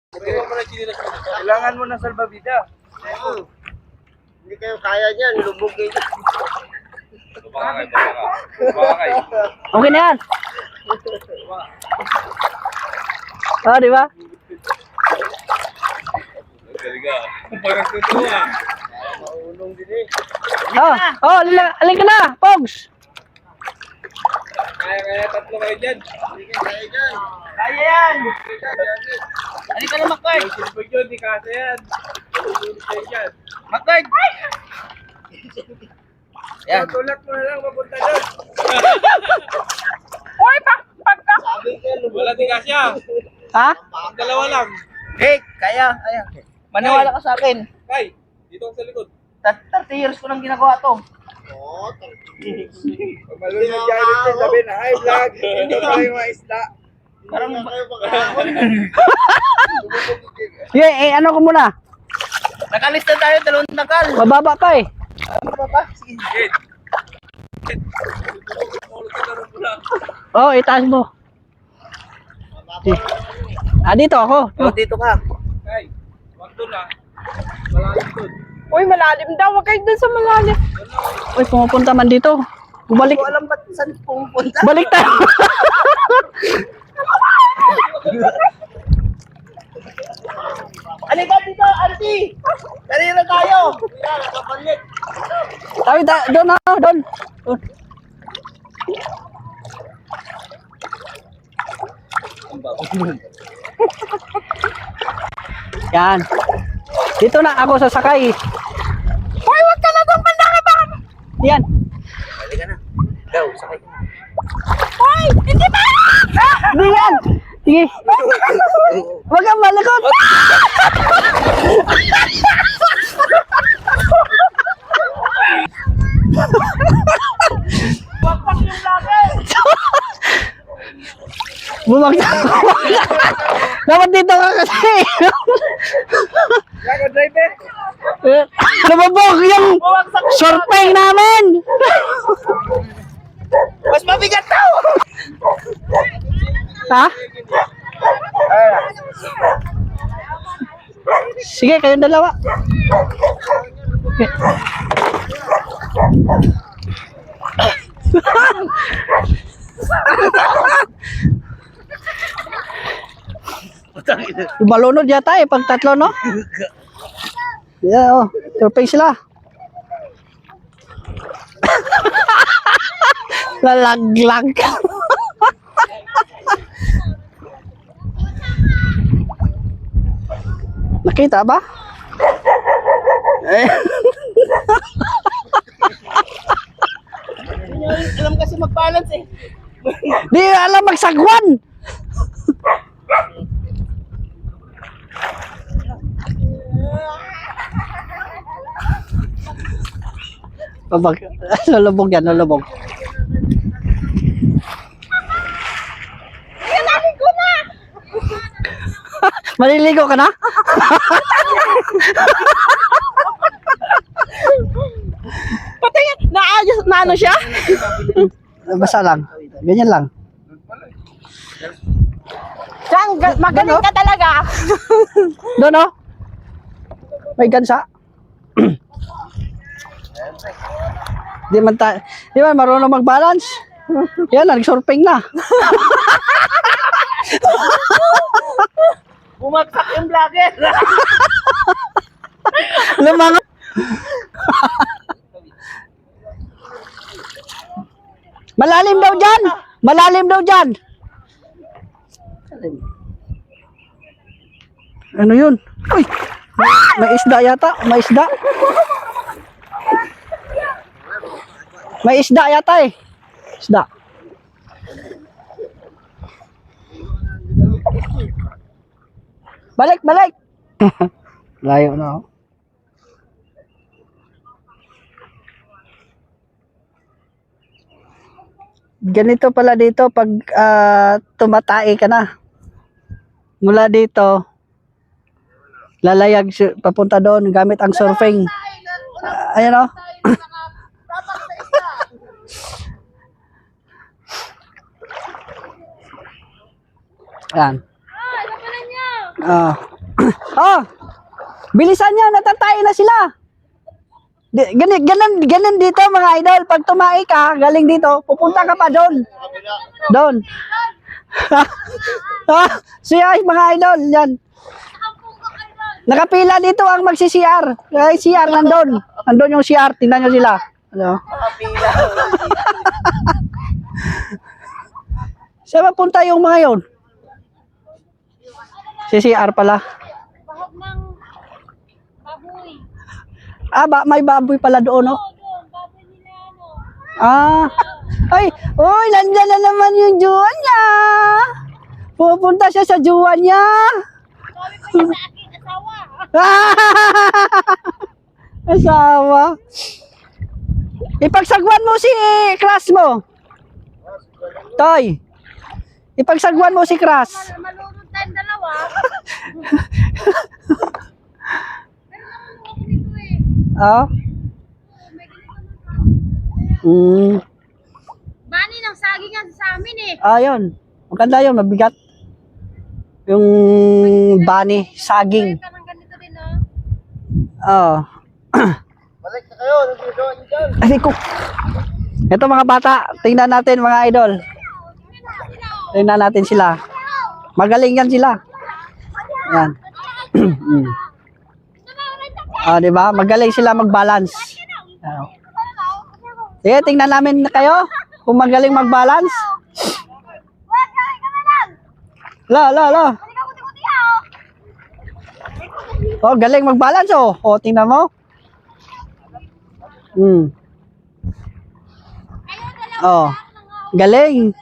Kailangan mo ng salbabida. Hindi kayo kaya niyan, lubog kayo. Bakay. Okay na yan. Oh, di ba? Parang tutuwa. Maulong din eh. Alin ka na, Pogs. Kaya tatlo kayo dyan. Kaya dyan. Kaya yan. Halika na, Makoy. Silpag yun, di kasa yan. Makoy! Yan. Tulak mo na lang, mapunta doon. Uy, pagka. Wala di kasya. Ha? Dalawa lang. Kaya. Maniwala ka sa akin. Kay, dito sa likod. 30 years ko nang ginagawa to. Oo, Pag malunod dyan ito, sabi na, ay vlog, hindi ko kayo maisla. parang kayo pag-ahon. Ano ko muna? Nakalista tayo, dalawang nakal. Mababa pa eh. Shit. Itaas mo. Dito ako. Dito ka. Kay, wag doon ah. Malalim doon. Uy, malalim daw. Huwag kayo dun sa malalim. Uy, pumupunta man dito. Bumalik. Hindi ko alam ba't saan pumunta. Balik tayo. Ano ba dito, auntie? Kanina tayo. Kaya, nakapalit. Tayo, doon na. Doon. Yan. Dito na ako sasakay. Uy, wag ka na doon. Pandaki ba? Yan. Halika na. Go, sakay. Uy, hindi ba? Hindi yan. Sige. Wag kang malikot. Bumagsak. Dapat dito ka kasi. Ako, driver. Lumabog yung surfing namin. Mas mabigat tao. Ha? Sige, kayong dalawa. Okay. Malunod yata eh, pag tatlo, no? Yeah, surfing sila. Lalaglag. Nakita ba? Alam kasi mag-balance eh. Di alam magsagwan. Babag, lulubog yan, lulubog. Maliligo ka na? Pati naayos na ano siya? Basta lang. Ganyan lang. Diyan, magaling ka talaga. Doon, no? May gansa. Di man marunong mag-balance. Yan, nag-surfing na. Bumagsak yung vlogger. Lumangat. Malalim daw dyan. Malalim daw dyan. Ano yun? Uy! May isda yata. May isda. May isda yata eh. Isda. Balik, balik. Layo na oh. Ganito pala dito pag tumatay ka na. Mula dito, lalayag papunta doon gamit ang surfing. Ayan o. Ayan. Ah, Oh, bilisan nyo, natatay na sila. Ganun dito mga idol. Pag tumai ka, galing dito, pupunta ka pa doon. Doon. Siya mga idol, yan. Nakapila dito ang magsi-CR. Ay, CR nandun. Nandun yung CR, tingnan nyo sila. Ano? Nakapila. Saan mapunta yung mga yun? Si CR pala. Bahag ng baboy. May baboy pala doon, no? Oo, doon. Baboy nila, ano. Ay, oy, nandyan na naman yung jowa niya. Pupunta siya sa jowa niya. Sabi pa niya sa akin, asawa. Asawa. Ipagsagwan mo si Crush mo. Toy. Ipagsagwan mo si Crush. Malunod tayong dalawa. Pero naman ako dito eh. Oh. May ganito naman. Bani ng saging yan sa amin eh. Ayun. Maganda yun, mabigat. Yung bani, saging. Ka ng ganito din oh. Oh. Balik na kayo. Nandito nyo dyan. Ay, ko. Ito mga bata, tingnan natin mga idol. Tingnan natin sila. Magaling yan sila. Yan. Di ba? Magaling sila mag-balance. Sige, tingnan namin kayo kung magaling mag-balance. La. Oh, galing mag-balance oh. Oh, tingnan mo. Oh. Galing.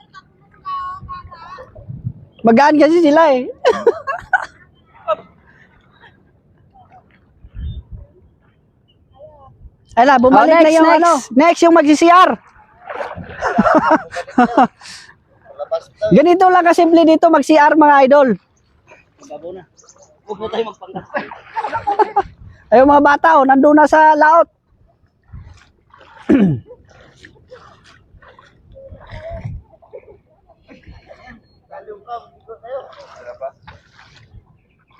Magaan kasi sila eh. Ay na, bumalik na yung ano. Next yung magsi-CR. Labas na. Ganito lang kasimple dito mag-CR mga idol. Babo na. Huwag mo tayo magpanggap. Ay mga bata oh, nandun na sa laot.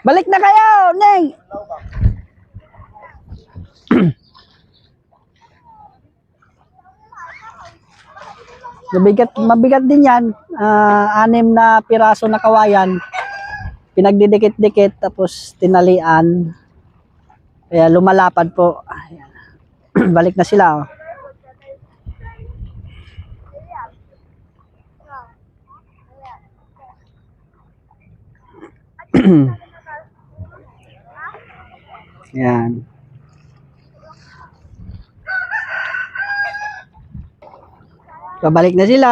Balik na kayo, Neng. Mabigat din yan. 6 na piraso na kawayan. Pinagdidikit-dikit tapos tinalian. Kaya lumalapad po. Ayan. Balik na sila. Oh. Yan. Pabalik na sila.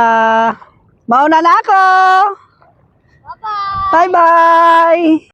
Mauna na ako. Bye-bye. Bye-bye.